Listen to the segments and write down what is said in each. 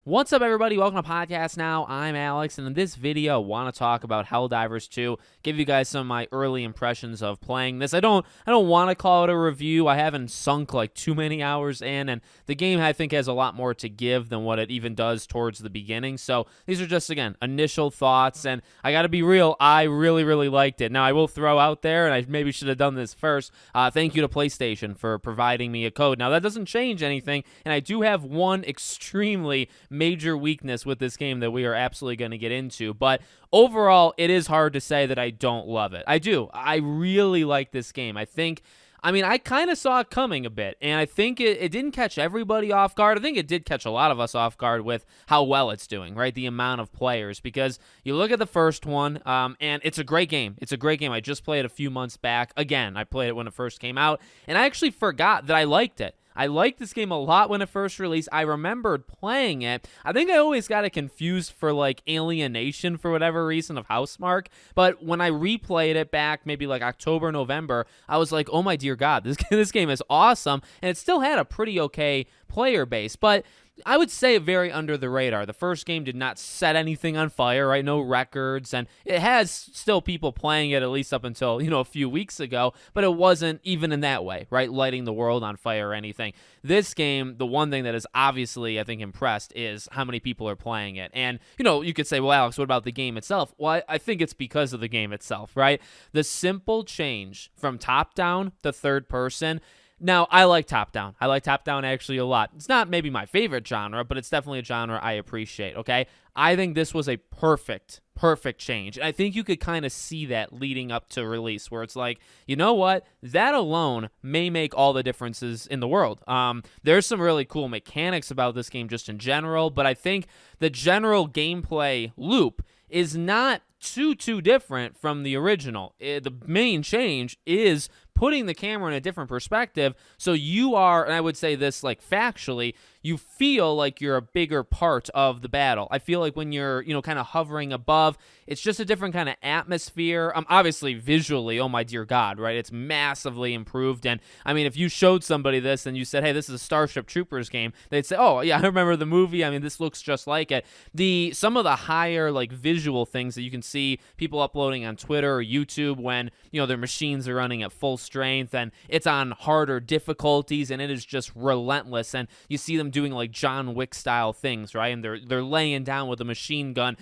What's up, everybody? Welcome to Podcast Now. I'm Alex, and in this video, I want to talk about Helldivers 2, give you guys some of my early impressions of playing this. I don't want to call it a review. I haven't sunk like too many hours in, and the game, I think, has a lot more to give than what it even does towards the beginning. So these are just, again, initial thoughts, and I got to be real, I really liked it. Now, I will throw out there, and I maybe should have done this first, thank you to PlayStation for providing me a code. Now, that doesn't change anything, and I do have one extremely major weakness with this game that we are absolutely going to get into, but overall, it is hard to say that I don't love it. I do. I really like this game. I kind of saw it coming a bit, and I think it didn't catch everybody off guard. I think it did catch a lot of us off guard with how well it's doing, right? The amount of players, because you look at the first one, and it's a great game. It's a great game. I just played it a few months back. Again, I played it when it first came out, and I actually forgot that I liked it. I liked this game a lot when it first released. I remembered playing it. I think I always got it confused for like Alienation for whatever reason of Housemarque. But when I replayed it back maybe like October, November, I was like, oh my dear God, this game is awesome. And it still had a pretty okay player base. But I would say very under the radar. The first game did not set anything on fire, right? No records, and it has still people playing it at least up until, a few weeks ago, but it wasn't even in that way, right? Lighting the world on fire or anything. This game, the one thing that is obviously, I think, impressed is how many people are playing it. And, you could say, well, Alex, what about the game itself? Well, I think it's because of the game itself, right? The simple change from top-down to third person. Now, I like top-down. I like top-down actually a lot. It's not maybe my favorite genre, but it's definitely a genre I appreciate, okay? I think this was a perfect change. And I think you could kind of see that leading up to release, where it's like, you know what? That alone may make all the differences in the world. There's some really cool mechanics about this game just in general, but I think the general gameplay loop is not too different from the original. The main change is putting the camera in a different perspective, so you are, and I would say this like factually, you feel like you're a bigger part of the battle. I feel like when you're, kind of hovering above, it's just a different kind of atmosphere. Obviously, visually, oh my dear God, right? It's massively improved, and I mean, if you showed somebody this and you said, hey, this is a Starship Troopers game, they'd say, oh yeah, I remember the movie. I mean, this looks just like it. Some of the higher like visual things that you can see people uploading on Twitter or YouTube when, their machines are running at full strength and it's on harder difficulties and it is just relentless, and you see them doing like John Wick style things, right? And they're laying down with a machine gun,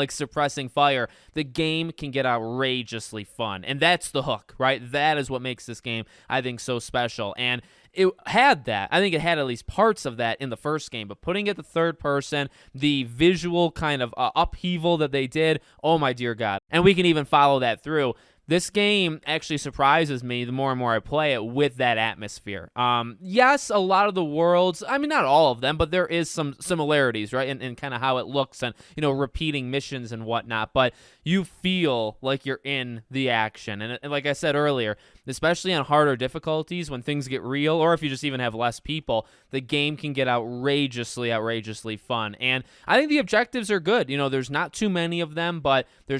suppressing fire. The game can get outrageously fun, and that's the hook, right? That is what makes this game, I think, so special. And it had that. I think it had at least parts of that in the first game, but putting it to third person, the visual kind of upheaval that they did, oh my dear God. And we can even follow that through. This game actually surprises me the more and more I play it with that atmosphere. Yes, a lot of the worlds, I mean, not all of them, but there is some similarities, right, in kind of how it looks and, repeating missions and whatnot, but you feel like you're in the action. And like I said earlier, especially on harder difficulties, when things get real, or if you just even have less people, the game can get outrageously fun. And I think the objectives are good. There's not too many of them, but they're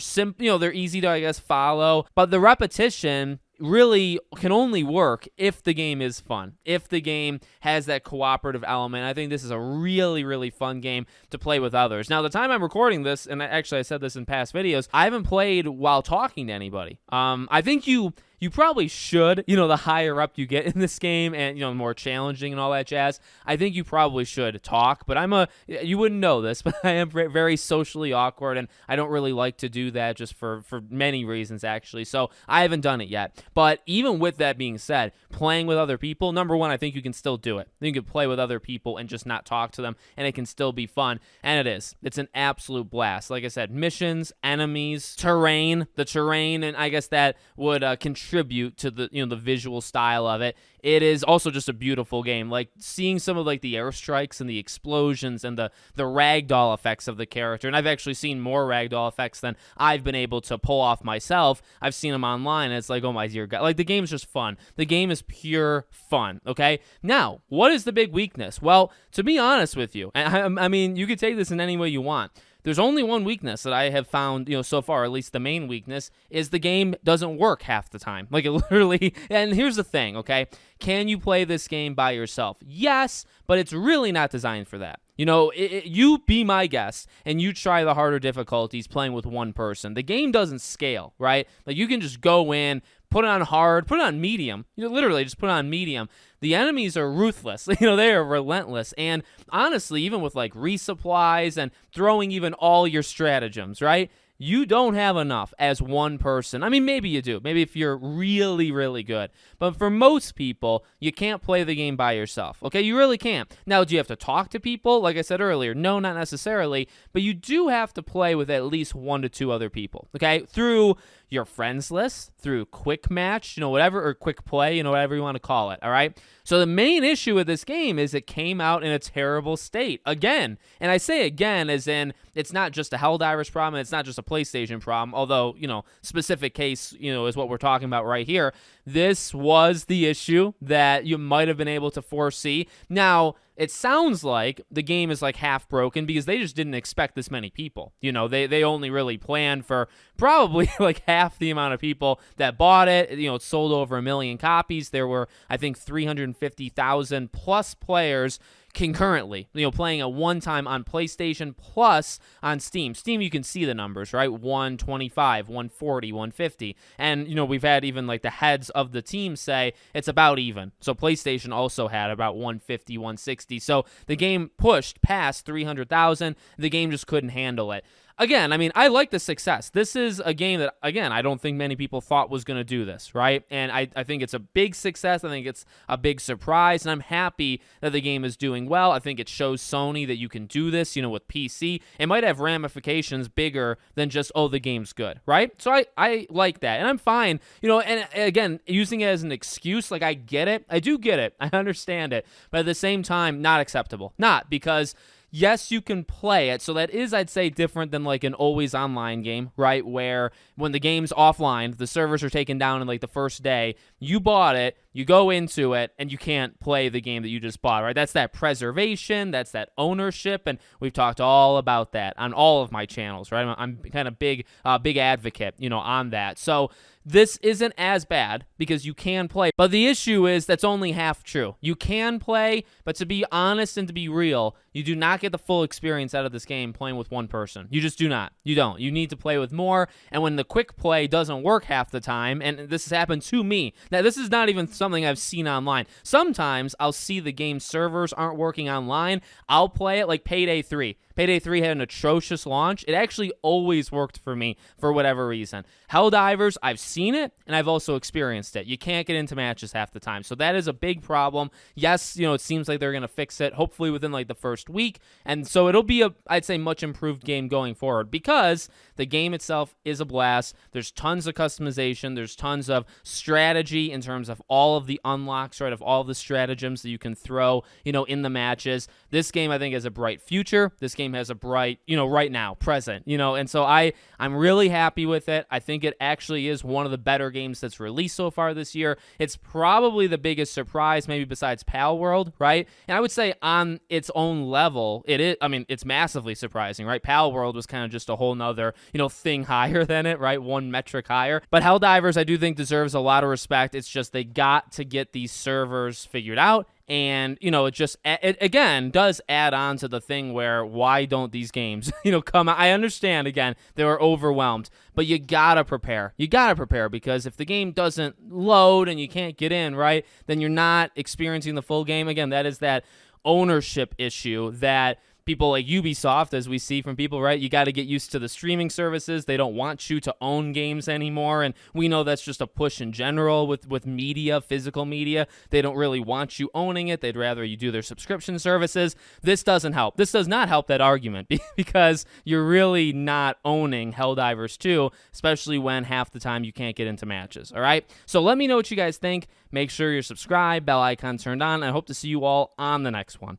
they're easy to, I guess, follow. But the repetition really can only work if the game is fun, if the game has that cooperative element. I think this is a really fun game to play with others. Now, the time I'm recording this, and I said this in past videos, I haven't played while talking to anybody. I think you probably should, the higher up you get in this game and, more challenging and all that jazz, I think you probably should talk, but you wouldn't know this, but I am very socially awkward, and I don't really like to do that just for many reasons, actually, so I haven't done it yet. But even with that being said, playing with other people, number one, I think you can still do it. You can play with other people and just not talk to them, and it can still be fun, and it is. It's an absolute blast. Like I said, missions, enemies, terrain, and I guess that would contribute to the the visual style of it. It is also just a beautiful game. Like seeing some of like the airstrikes and the explosions and the ragdoll effects of the character. And I've actually seen more ragdoll effects than I've been able to pull off myself. I've seen them online, and it's like, oh my dear God. Like the game's just fun. The game is pure fun, okay? Now, what is the big weakness? Well, to be honest with you, I mean, you could take this in any way you want. there's only one weakness that I have found, so far, at least the main weakness, is the game doesn't work half the time. Like, it literally, and here's the thing, okay? Can you play this game by yourself? Yes, but it's really not designed for that. You be my guest, and you try the harder difficulties playing with one person. The game doesn't scale, right? Like, you can just go in, put it on hard, put it on medium. Literally just put it on medium. The enemies are ruthless. They are relentless. And honestly, even with like resupplies and throwing even all your stratagems, right? You don't have enough as one person. I mean, maybe you do. Maybe if you're really, really good. But for most people, you can't play the game by yourself. Okay, you really can't. Now, do you have to talk to people? Like I said earlier, no, not necessarily. But you do have to play with at least 1 to 2 other people. Okay, through your friends list, through quick match, whatever, or quick play, whatever you want to call it, all right? So the main issue with this game is it came out in a terrible state, again. And I say again as in, it's not just a Helldivers problem, and it's not just a PlayStation problem, although, specific case, is what we're talking about right here. This was the issue that you might have been able to foresee. Now, it sounds like the game is like half broken because they just didn't expect this many people. They only really planned for probably like half the amount of people that bought it. It sold over 1 million copies. There were, I think, 350,000 plus players concurrently, playing at one time on PlayStation plus on Steam. Steam, you can see the numbers, right? 125, 140, 150. And, we've had even like the heads of the team say it's about even. So PlayStation also had about 150, 160. So the game pushed past 300,000. The game just couldn't handle it. Again, I mean, I like the success. This is a game that, again, I don't think many people thought was going to do this, right? And I think it's a big success. I think it's a big surprise, and I'm happy that the game is doing well. I think it shows Sony that you can do this, with PC. It might have ramifications bigger than just, oh, the game's good, right? So I like that, and I'm fine, and again, using it as an excuse, like, I get it. I do get it. I understand it. But at the same time, not acceptable. Not because... Yes, you can play it, so that is, I'd say, different than like an always online game, right? Where when the game's offline, the servers are taken down in like the first day, you bought it, you go into it, and you can't play the game that you just bought, right? That's that preservation, that's that ownership, and we've talked all about that on all of my channels, right? I'm kind of big advocate, on that. So this isn't as bad because you can play. But the issue is that's only half true. You can play, but to be honest and to be real, you do not get the full experience out of this game playing with one person. You just do not. You don't. You need to play with more. And when the quick play doesn't work half the time, and this has happened to me. Now, this is not even something I've seen online. Sometimes I'll see the game servers aren't working online. I'll play it like Payday 3. Payday 3 had an atrocious launch. It actually always worked for me for whatever reason. Helldivers, I've seen it, and I've also experienced it. You can't get into matches half the time. So that is a big problem. Yes, it seems like they're going to fix it, hopefully within like the first week. And so it'll be I'd say, much improved game going forward because the game itself is a blast. There's tons of customization. There's tons of strategy in terms of all of the unlocks, right, of all the stratagems that you can throw, in the matches. This game, I think, has a bright future. This game has a bright, right now, present, and so I'm really happy with it. I think it actually is one of the better games that's released so far this year. It's probably the biggest surprise, maybe besides Pal World, right? And I would say on its own level, it is, I mean, it's massively surprising, right? Pal World was kind of just a whole nother, thing higher than it, right? One metric higher. But Helldivers, I do think, deserves a lot of respect. It's just they got to get these servers figured out. And, it again does add on to the thing where why don't these games, come out? I understand, again, they were overwhelmed, but you gotta prepare. You gotta prepare because if the game doesn't load and you can't get in, right, then you're not experiencing the full game. Again, that is that ownership issue that people like Ubisoft, as we see from people, right? You got to get used to the streaming services. They don't want you to own games anymore. And we know that's just a push in general with media, physical media. They don't really want you owning it. They'd rather you do their subscription services. This doesn't help. This does not help that argument because you're really not owning Helldivers 2, especially when half the time you can't get into matches. All right. So let me know what you guys think. Make sure you're subscribed, bell icon turned on. I hope to see you all on the next one.